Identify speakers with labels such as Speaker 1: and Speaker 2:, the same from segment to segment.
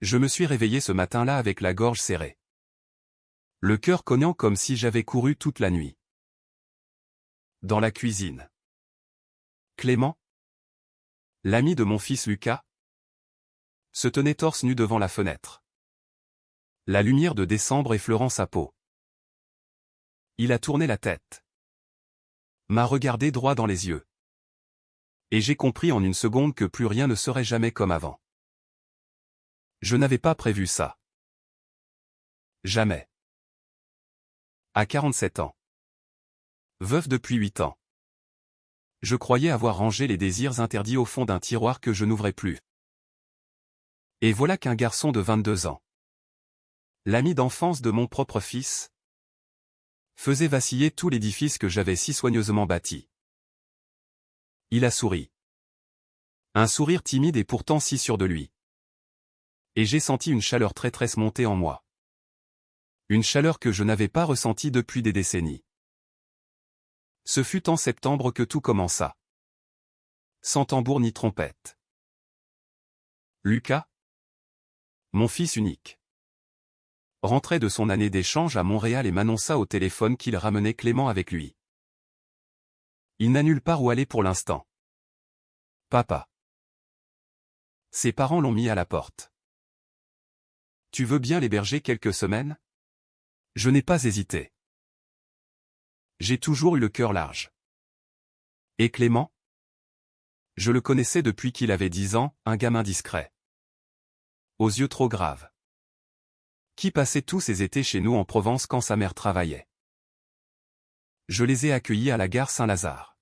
Speaker 1: Je me suis réveillé ce matin-là avec la gorge serrée. Le cœur cognant comme si j'avais couru toute la nuit. Dans la cuisine. Clément, l'ami de mon fils Lucas, se tenait torse nu devant la fenêtre. La lumière de décembre effleurant sa peau. Il a tourné la tête. M'a regardé droit dans les yeux. Et j'ai compris en une seconde que plus rien ne serait jamais comme avant. Je n'avais pas prévu ça. Jamais. À 47 ans. Veuf depuis 8 ans. Je croyais avoir rangé les désirs interdits au fond d'un tiroir que je n'ouvrais plus. Et voilà qu'un garçon de 22 ans, l'ami d'enfance de mon propre fils, faisait vaciller tout l'édifice que j'avais si soigneusement bâti. Il a souri. Un sourire timide et pourtant si sûr de lui. Et j'ai senti une chaleur traîtresse monter en moi. Une chaleur que je n'avais pas ressentie depuis des décennies. Ce fut en septembre que tout commença. Sans tambour ni trompette. Lucas, mon fils unique, rentrait de son année d'échange à Montréal et m'annonça au téléphone qu'il ramenait Clément avec lui. Il n'a nulle part où aller pour l'instant. Papa. Ses parents l'ont mis à la porte. Tu veux bien l'héberger quelques semaines? Je n'ai pas hésité. J'ai toujours eu le cœur large. Et Clément? Je le connaissais depuis qu'il avait 10 ans, un gamin discret. Aux yeux trop graves. Qui passait tous ses étés chez nous en Provence quand sa mère travaillait. Je les ai accueillis à la gare Saint-Lazare.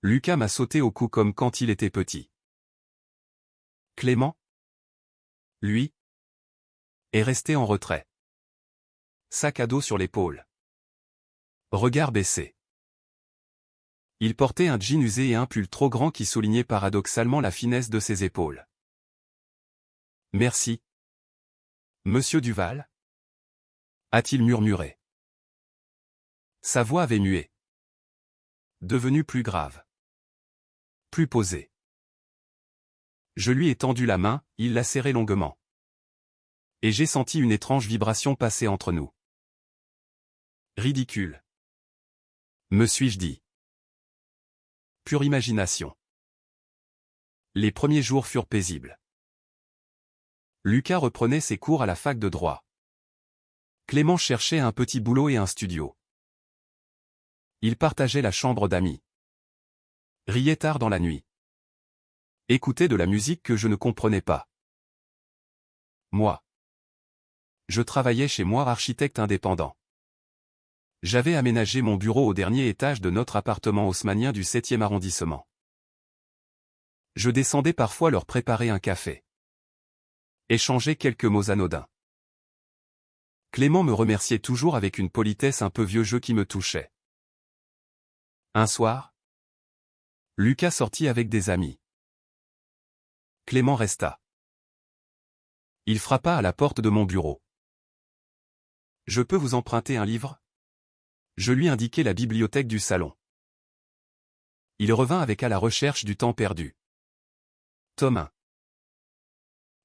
Speaker 1: Lucas m'a sauté au cou comme quand il était petit. Clément, lui, est resté en retrait. Sac à dos sur l'épaule. Regard baissé. Il portait un jean usé et un pull trop grand qui soulignait paradoxalement la finesse de ses épaules. Merci. Monsieur Duval? A-t-il murmuré. Sa voix avait mué. Devenue plus grave. Plus posée. Je lui ai tendu la main, il l'a serrée longuement. Et j'ai senti une étrange vibration passer entre nous. Ridicule. Me suis-je dit. Pure imagination. Les premiers jours furent paisibles. Lucas reprenait ses cours à la fac de droit. Clément cherchait un petit boulot et un studio. Il partageait la chambre d'amis. Riait tard dans la nuit. Écoutait de la musique que je ne comprenais pas. Moi. Je travaillais chez moi architecte indépendant. J'avais aménagé mon bureau au dernier étage de notre appartement haussmannien du 7e arrondissement. Je descendais parfois leur préparer un café. Échanger quelques mots anodins. Clément me remerciait toujours avec une politesse un peu vieux jeu qui me touchait. Un soir, Lucas sortit avec des amis. Clément resta. Il frappa à la porte de mon bureau. Je peux vous emprunter un livre? Je lui indiquai la bibliothèque du salon. Il revint avec À la recherche du temps perdu. Tome 1.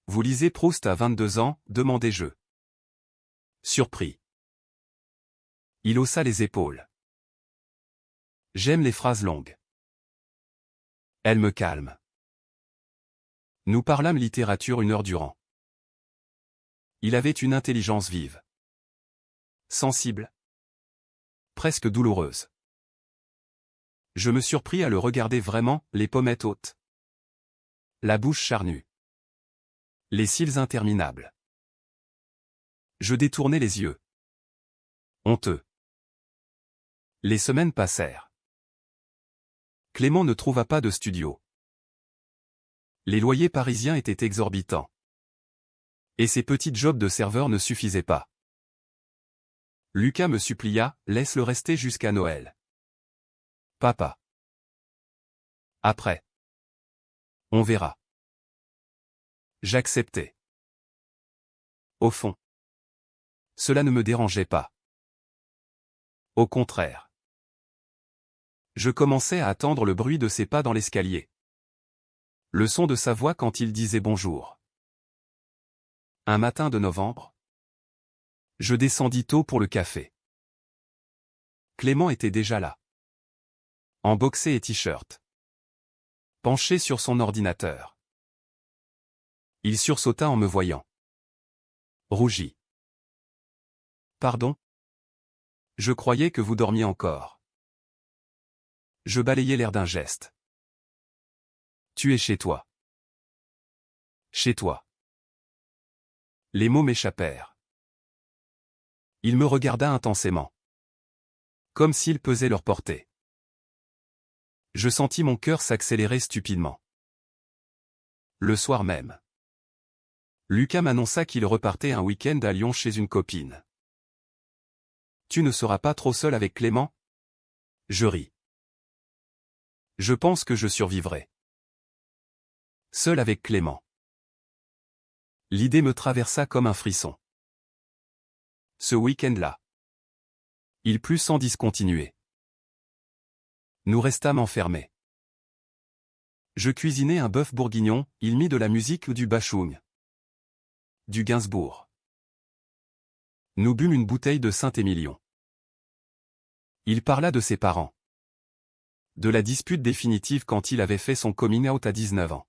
Speaker 1: Vous lisez Proust à 22 ans, demandai-je. Surpris. Il haussa les épaules. J'aime les phrases longues. Elles me calment. Nous parlâmes littérature 1 heure durant. Il avait une intelligence vive. Sensible. Presque douloureuse. Je me surpris à le regarder vraiment, les pommettes hautes. La bouche charnue. Les cils interminables. Je détournai les yeux. Honteux. Les semaines passèrent. Clément ne trouva pas de studio. Les loyers parisiens étaient exorbitants. Et ses petits jobs de serveur ne suffisaient pas. Lucas me supplia, laisse-le rester jusqu'à Noël. Papa. Après. On verra. J'acceptai. Au fond. Cela ne me dérangeait pas. Au contraire. Je commençais à attendre le bruit de ses pas dans l'escalier. Le son de sa voix quand il disait bonjour. Un matin de novembre, je descendis tôt pour le café. Clément était déjà là. En boxer et t-shirt. Penché sur son ordinateur. Il sursauta en me voyant. Rougit. Pardon? Je croyais que vous dormiez encore. Je balayai l'air d'un geste. Tu es chez toi. Chez toi. Les mots m'échappèrent. Il me regarda intensément. Comme s'ils pesaient leur portée. Je sentis mon cœur s'accélérer stupidement. Le soir même. Lucas m'annonça qu'il repartait un week-end à Lyon chez une copine. Tu ne seras pas trop seul avec Clément? Je ris. Je pense que je survivrai. Seul avec Clément. L'idée me traversa comme un frisson. Ce week-end-là. Il plut sans discontinuer. Nous restâmes enfermés. Je cuisinai un bœuf bourguignon, il mit de la musique ou du bachung. Du Gainsbourg. Nous bûmes une bouteille de Saint-Émilion. Il parla de ses parents. De la dispute définitive quand il avait fait son coming out à 19 ans.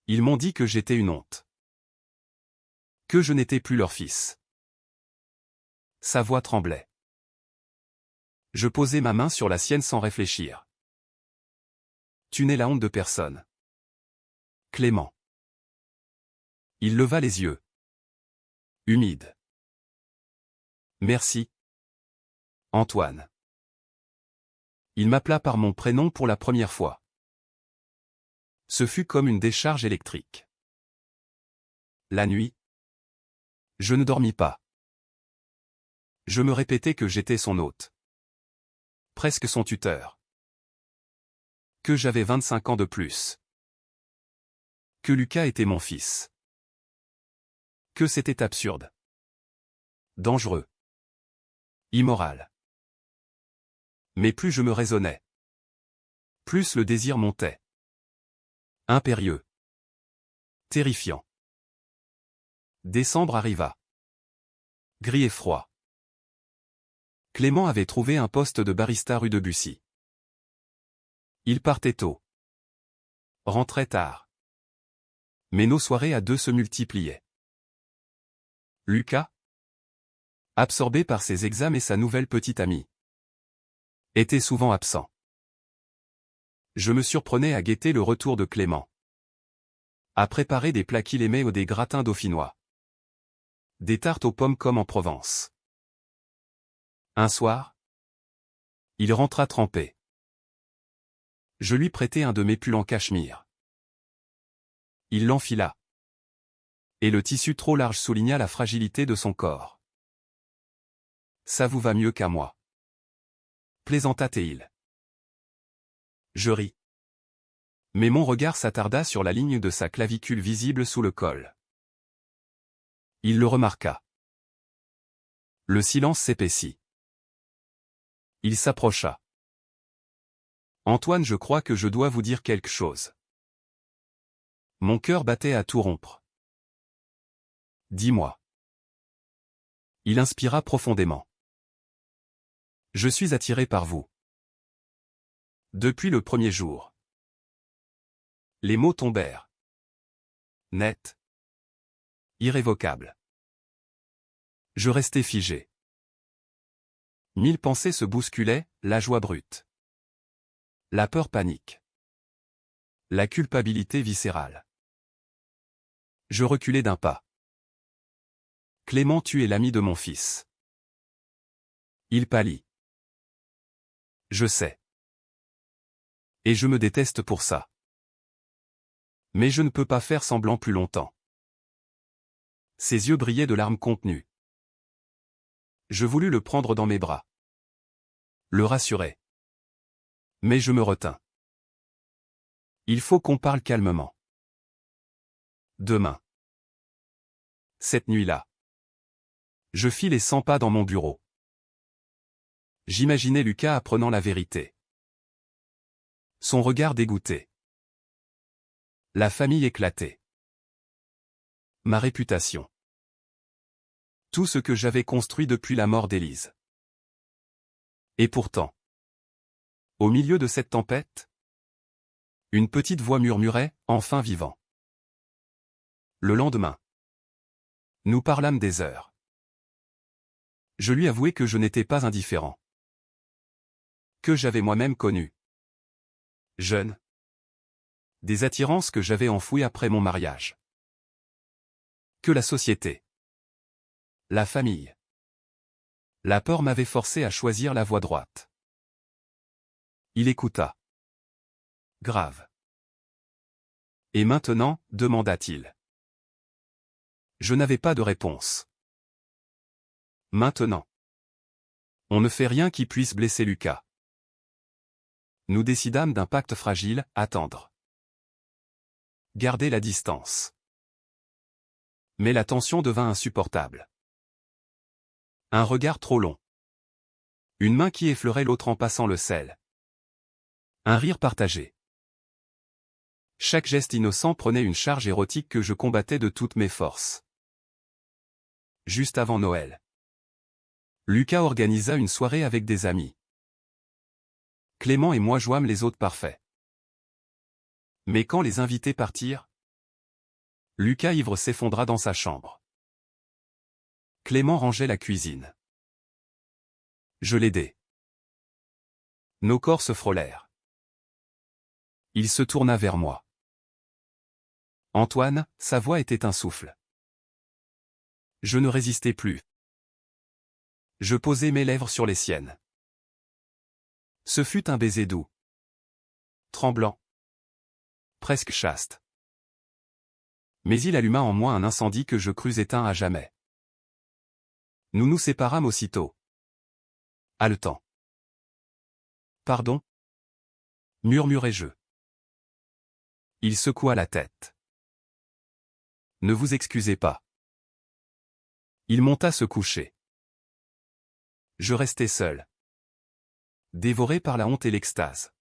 Speaker 1: Ils m'ont dit que j'étais une honte. Que je n'étais plus leur fils. Sa voix tremblait. Je posai ma main sur la sienne sans réfléchir. Tu n'es la honte de personne. Clément. Il leva les yeux. Humides. Merci. Antoine. Il m'appela par mon prénom pour la première fois. Ce fut comme une décharge électrique. La nuit. Je ne dormis pas. Je me répétais que j'étais son hôte. Presque son tuteur. Que j'avais 25 ans de plus. Que Lucas était mon fils. Que c'était absurde. Dangereux. Immoral. Mais plus je me raisonnais, plus le désir montait. Impérieux. Terrifiant. Décembre arriva. Gris et froid. Clément avait trouvé un poste de barista rue de Bussy. Il partait tôt. Rentrait tard. Mais nos soirées à deux se multipliaient. Lucas, absorbé par ses examens et sa nouvelle petite amie, était souvent absent. Je me surprenais à guetter le retour de Clément. À préparer des plats qu'il aimait ou des gratins dauphinois. Des tartes aux pommes comme en Provence. Un soir, il rentra trempé. Je lui prêtai un de mes pulls en cachemire. Il l'enfila. Et le tissu trop large souligna la fragilité de son corps. Ça vous va mieux qu'à moi. Plaisanta-t-il. Je ris. Mais mon regard s'attarda sur la ligne de sa clavicule visible sous le col. Il le remarqua. Le silence s'épaissit. Il s'approcha. Antoine, je crois que je dois vous dire quelque chose. Mon cœur battait à tout rompre. Dis-moi. Il inspira profondément. Je suis attiré par vous. Depuis le premier jour. Les mots tombèrent. Net. Irrévocable. Je restai figé. 1000 pensées se bousculaient, la joie brute. La peur panique. La culpabilité viscérale. Je reculai d'un pas. Clément, tu es l'ami de mon fils. Il pâlit. Je sais. Et je me déteste pour ça. Mais je ne peux pas faire semblant plus longtemps. Ses yeux brillaient de larmes contenues. Je voulus le prendre dans mes bras. Le rassurer. Mais je me retins. Il faut qu'on parle calmement. Demain. Cette nuit-là. Je fis les 100 pas dans mon bureau. J'imaginais Lucas apprenant la vérité. Son regard dégoûté. La famille éclatée. Ma réputation. Tout ce que j'avais construit depuis la mort d'Élise. Et pourtant, au milieu de cette tempête, une petite voix murmurait, enfin vivant. Le lendemain, nous parlâmes des heures. Je lui avouai que je n'étais pas indifférent. Que j'avais moi-même connu, jeune, des attirances que j'avais enfouies après mon mariage. Que la société, la famille, la peur m'avait forcé à choisir la voie droite. Il écouta. Grave. Et maintenant, demanda-t-il. Je n'avais pas de réponse. Maintenant. On ne fait rien qui puisse blesser Lucas. Nous décidâmes d'un pacte fragile, attendre. Garder la distance. Mais la tension devint insupportable. Un regard trop long. Une main qui effleurait l'autre en passant le sel. Un rire partagé. Chaque geste innocent prenait une charge érotique que je combattais de toutes mes forces. Juste avant Noël, Lucas organisa une soirée avec des amis. Clément et moi jouâmes les hôtes parfaits. Mais quand les invités partirent, Lucas ivre s'effondra dans sa chambre. Clément rangeait la cuisine. Je l'aidai. Nos corps se frôlèrent. Il se tourna vers moi. Antoine, sa voix était un souffle. Je ne résistais plus. Je posai mes lèvres sur les siennes. Ce fut un baiser doux. Tremblant. Presque chaste. Mais il alluma en moi un incendie que je crus éteint à jamais. Nous nous séparâmes aussitôt. Haletant. Pardon? Murmurai-je. Il secoua la tête. Ne vous excusez pas. Il monta se coucher. Je restai seul. Dévoré par la honte et l'extase.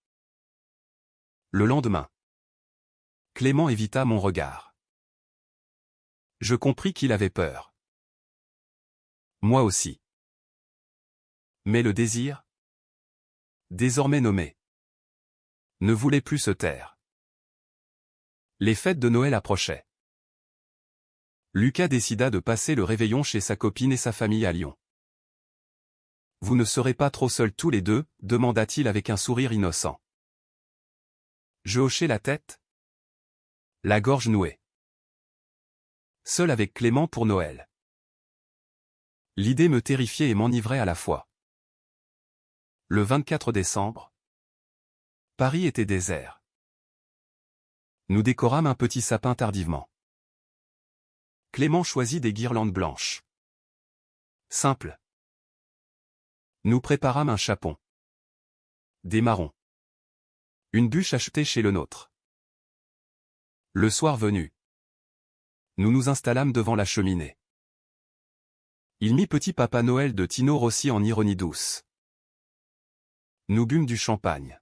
Speaker 1: Le lendemain, Clément évita mon regard. Je compris qu'il avait peur. Moi aussi. Mais le désir, désormais nommé, ne voulait plus se taire. Les fêtes de Noël approchaient. Lucas décida de passer le réveillon chez sa copine et sa famille à Lyon. « Vous ne serez pas trop seuls tous les deux ?» demanda-t-il avec un sourire innocent. Je hochai la tête, la gorge nouée. Seul avec Clément pour Noël. L'idée me terrifiait et m'enivrait à la fois. Le 24 décembre, Paris était désert. Nous décorâmes un petit sapin tardivement. Clément choisit des guirlandes blanches. Simple. Nous préparâmes un chapon. Des marrons. Une bûche achetée chez le nôtre. Le soir venu, nous nous installâmes devant la cheminée. Il mit Petit Papa Noël de Tino Rossi en ironie douce. Nous bûmes du champagne.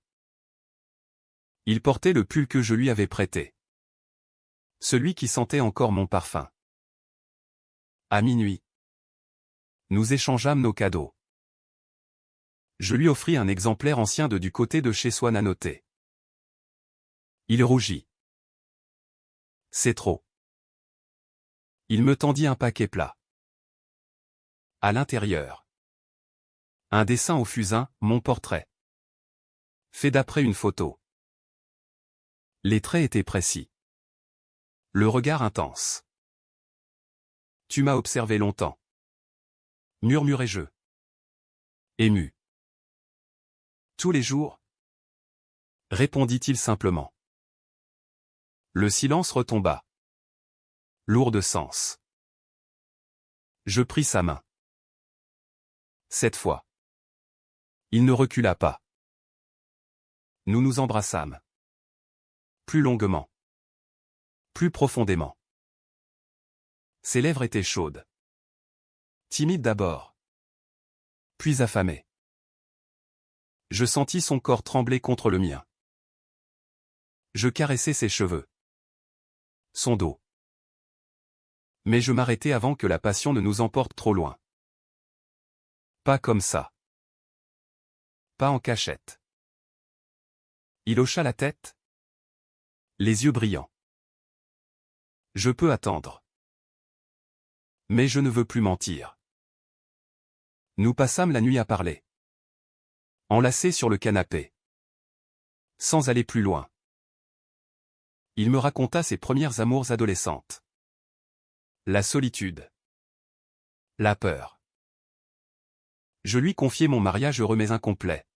Speaker 1: Il portait le pull que je lui avais prêté. Celui qui sentait encore mon parfum. À minuit, nous échangeâmes nos cadeaux. Je lui offris un exemplaire ancien de Du côté de chez Swann annoté. Il rougit. C'est trop. Il me tendit un paquet plat. À l'intérieur, un dessin au fusain, mon portrait. Fait d'après une photo. Les traits étaient précis. Le regard intense. Tu m'as observé longtemps. Murmurai-je. Ému. Tous les jours, répondit-il simplement. Le silence retomba. Lourd de sens. Je pris sa main. Cette fois, il ne recula pas. Nous nous embrassâmes. Plus longuement. Plus profondément. Ses lèvres étaient chaudes. Timides d'abord. Puis affamées. Je sentis son corps trembler contre le mien. Je caressai ses cheveux. Son dos. Mais je m'arrêtai avant que la passion ne nous emporte trop loin. Pas comme ça. Pas en cachette. Il hocha la tête, les yeux brillants. Je peux attendre. Mais je ne veux plus mentir. Nous passâmes la nuit à parler. Enlacés sur le canapé. Sans aller plus loin. Il me raconta ses premières amours adolescentes. La solitude. La peur. Je lui confiai mon mariage heureux mais incomplet.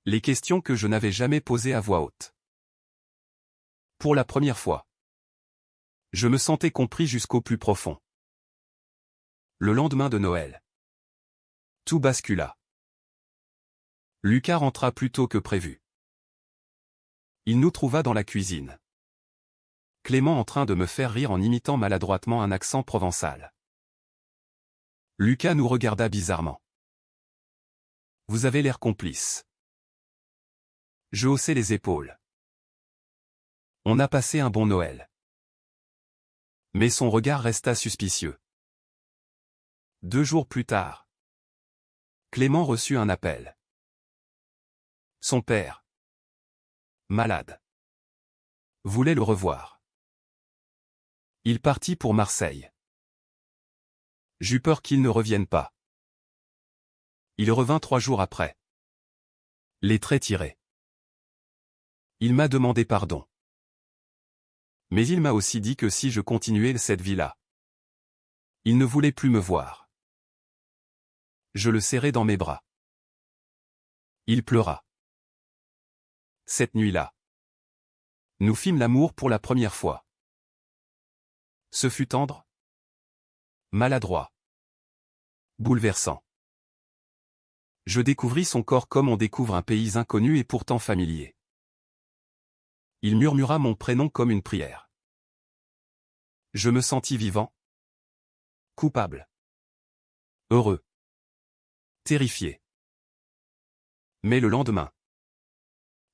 Speaker 1: Les questions que je n'avais jamais posées à voix haute. Pour la première fois. Je me sentais compris jusqu'au plus profond. Le lendemain de Noël. Tout bascula. Lucas rentra plus tôt que prévu. Il nous trouva dans la cuisine. Clément en train de me faire rire en imitant maladroitement un accent provençal. Lucas nous regarda bizarrement. Vous avez l'air complice. Je haussai les épaules. On a passé un bon Noël. Mais son regard resta suspicieux. 2 jours plus tard. Clément reçut un appel. Son père, malade, voulait le revoir. Il partit pour Marseille. J'eus peur qu'il ne revienne pas. Il revint 3 jours après. Les traits tirés. Il m'a demandé pardon. Mais il m'a aussi dit que si je continuais cette vie-là, il ne voulait plus me voir. Je le serrai dans mes bras. Il pleura. Cette nuit-là, nous fîmes l'amour pour la première fois. Ce fut tendre, maladroit, bouleversant. Je découvris son corps comme on découvre un pays inconnu et pourtant familier. Il murmura mon prénom comme une prière. Je me sentis vivant, coupable, heureux, terrifié. Mais le lendemain,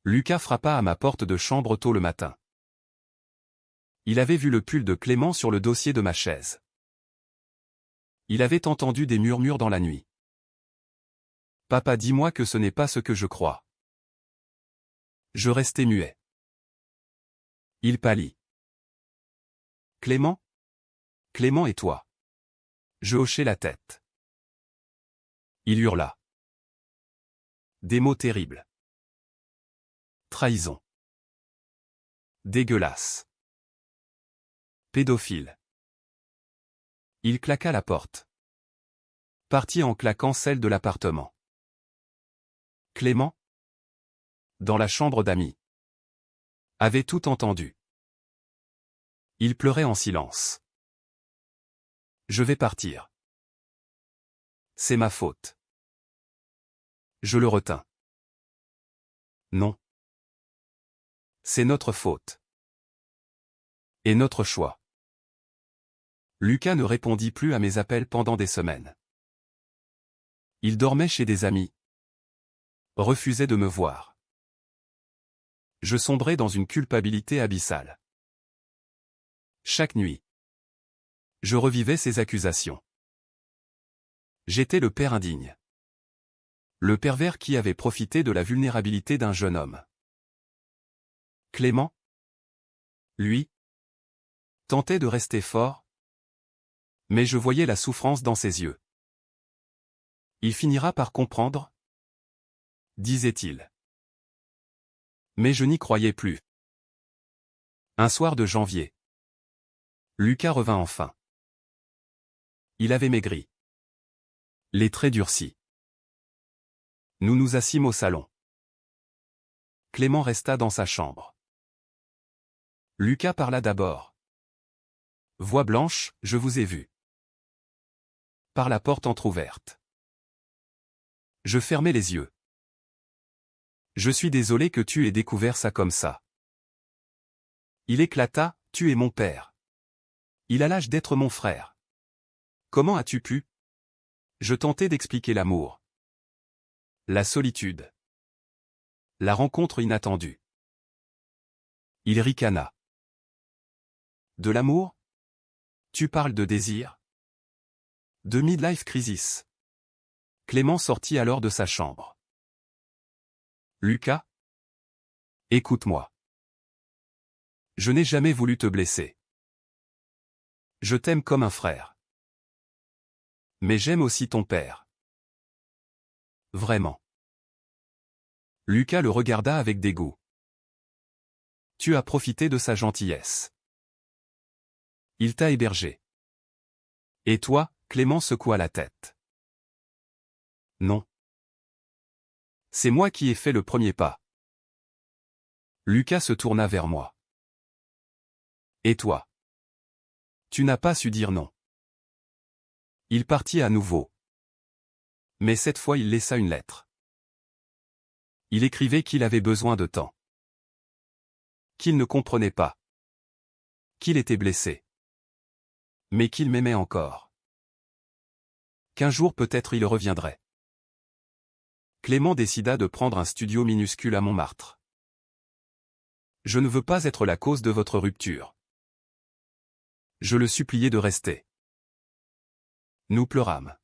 Speaker 1: Lucas frappa à ma porte de chambre tôt le matin. Il avait vu le pull de Clément sur le dossier de ma chaise. Il avait entendu des murmures dans la nuit. Papa, dis-moi que ce n'est pas ce que je crois. Je restai muet. Il pâlit. Clément? Clément et toi? Je hochai la tête. Il hurla. Des mots terribles. Trahison. Dégueulasse. Pédophile. Il claqua la porte. Partit en claquant celle de l'appartement. Clément, dans la chambre d'amis, avait tout entendu. Il pleurait en silence. Je vais partir. C'est ma faute. Je le retins. Non. C'est notre faute. Et notre choix. Lucas ne répondit plus à mes appels pendant des semaines. Il dormait chez des amis. Refusait de me voir. Je sombrais dans une culpabilité abyssale. Chaque nuit, je revivais ces accusations. J'étais le père indigne. Le pervers qui avait profité de la vulnérabilité d'un jeune homme. Clément, lui, tentait de rester fort, mais je voyais la souffrance dans ses yeux. Il finira par comprendre, disait-il. Mais je n'y croyais plus. Un soir de janvier, Lucas revint enfin. Il avait maigri. Les traits durcis. Nous nous assîmes au salon. Clément resta dans sa chambre. Lucas parla d'abord. Voix blanche, je vous ai vu. Par la porte entr'ouverte. Je fermai les yeux. Je suis désolé que tu aies découvert ça comme ça. Il éclata, tu es mon père. Il a l'âge d'être mon frère. Comment as-tu pu? Je tentais d'expliquer l'amour. La solitude. La rencontre inattendue. Il ricana. De l'amour? Tu parles de désir? De midlife crisis. Clément sortit alors de sa chambre. Lucas? Écoute-moi. Je n'ai jamais voulu te blesser. Je t'aime comme un frère. Mais j'aime aussi ton père. Vraiment. Lucas le regarda avec dégoût. Tu as profité de sa gentillesse. Il t'a hébergé. Et toi, Clément secoua la tête. Non. C'est moi qui ai fait le premier pas. Lucas se tourna vers moi. Et toi? Tu n'as pas su dire non. Il partit à nouveau. Mais cette fois il laissa une lettre. Il écrivait qu'il avait besoin de temps. Qu'il ne comprenait pas. Qu'il était blessé. Mais qu'il m'aimait encore. Qu'un jour peut-être il reviendrait. Clément décida de prendre un studio minuscule à Montmartre. Je ne veux pas être la cause de votre rupture. Je le suppliai de rester. Nous pleurâmes.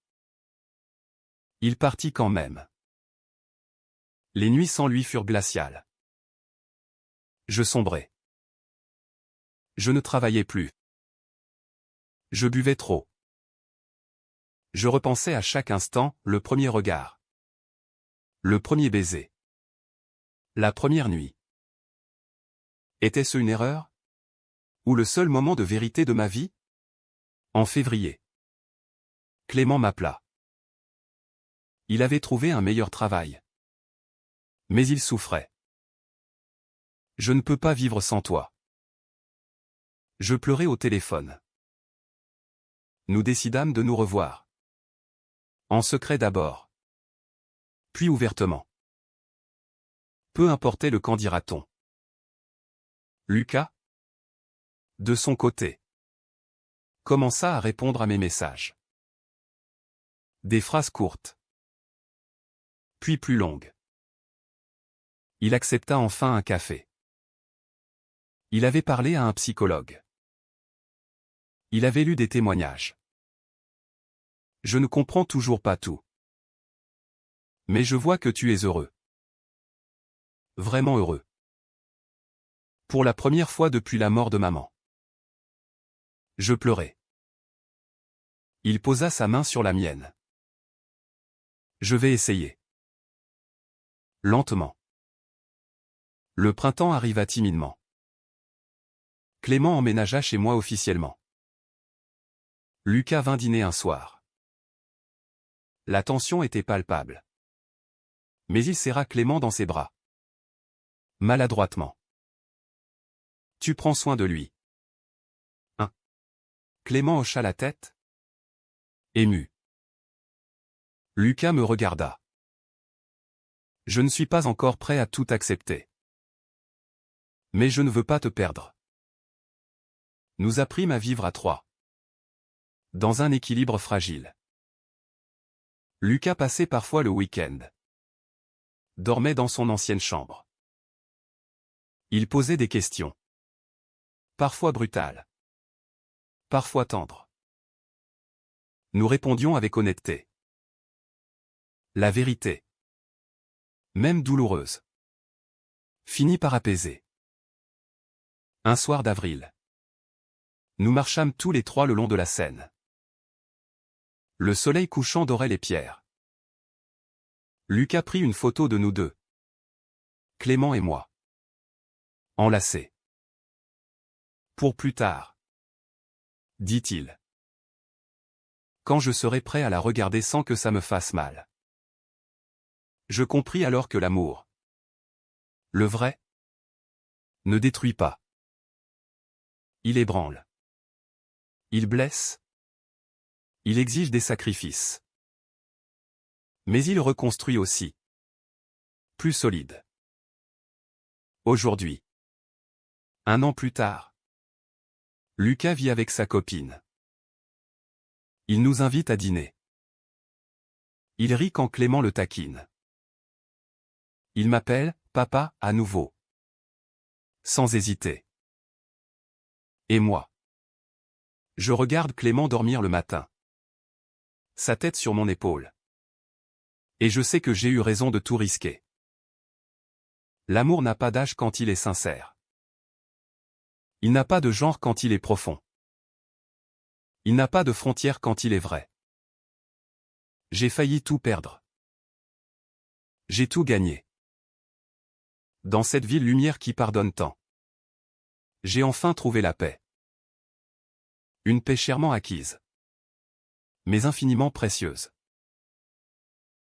Speaker 1: Il partit quand même. Les nuits sans lui furent glaciales. Je sombrais. Je ne travaillais plus. Je buvais trop. Je repensais à chaque instant, le premier regard. Le premier baiser. La première nuit. Était-ce une erreur? Ou le seul moment de vérité de ma vie? En février. Clément m'appela. Il avait trouvé un meilleur travail. Mais il souffrait. Je ne peux pas vivre sans toi. Je pleurais au téléphone. Nous décidâmes de nous revoir. En secret d'abord. Puis ouvertement. Peu importait le quand dira-t-on. Lucas, de son côté, commença à répondre à mes messages. Des phrases courtes. Puis plus longues. Il accepta enfin un café. Il avait parlé à un psychologue. Il avait lu des témoignages. Je ne comprends toujours pas tout. Mais je vois que tu es heureux. Vraiment heureux. Pour la première fois depuis la mort de maman. Je pleurais. Il posa sa main sur la mienne. Je vais essayer. Lentement. Le printemps arriva timidement. Clément emménagea chez moi officiellement. Lucas vint dîner un soir. La tension était palpable. Mais il serra Clément dans ses bras. Maladroitement. Tu prends soin de lui. Hein? Clément hocha la tête. Ému. Lucas me regarda. Je ne suis pas encore prêt à tout accepter. Mais je ne veux pas te perdre. Nous apprîmes à vivre à trois. Dans un équilibre fragile. Lucas passait parfois le week-end. Dormait dans son ancienne chambre. Il posait des questions. Parfois brutales. Parfois tendres. Nous répondions avec honnêteté. La vérité, même douloureuse, finit par apaiser. Un soir d'avril. Nous marchâmes tous les trois le long de la Seine. Le soleil couchant dorait les pierres. Lucas prit une photo de nous deux. Clément et moi. Enlacés. Pour plus tard. Dit-il. Quand je serai prêt à la regarder sans que ça me fasse mal. Je compris alors que l'amour, le vrai, ne détruit pas. Il ébranle. Il blesse. Il exige des sacrifices. Mais il reconstruit aussi. Plus solide. Aujourd'hui. 1 an plus tard. Lucas vit avec sa copine. Il nous invite à dîner. Il rit quand Clément le taquine. Il m'appelle « papa » à nouveau. Sans hésiter. Et moi. Je regarde Clément dormir le matin. Sa tête sur mon épaule. Et je sais que j'ai eu raison de tout risquer. L'amour n'a pas d'âge quand il est sincère. Il n'a pas de genre quand il est profond. Il n'a pas de frontières quand il est vrai. J'ai failli tout perdre. J'ai tout gagné. Dans cette ville lumière qui pardonne tant. J'ai enfin trouvé la paix. Une paix chèrement acquise. Mais infiniment précieuse.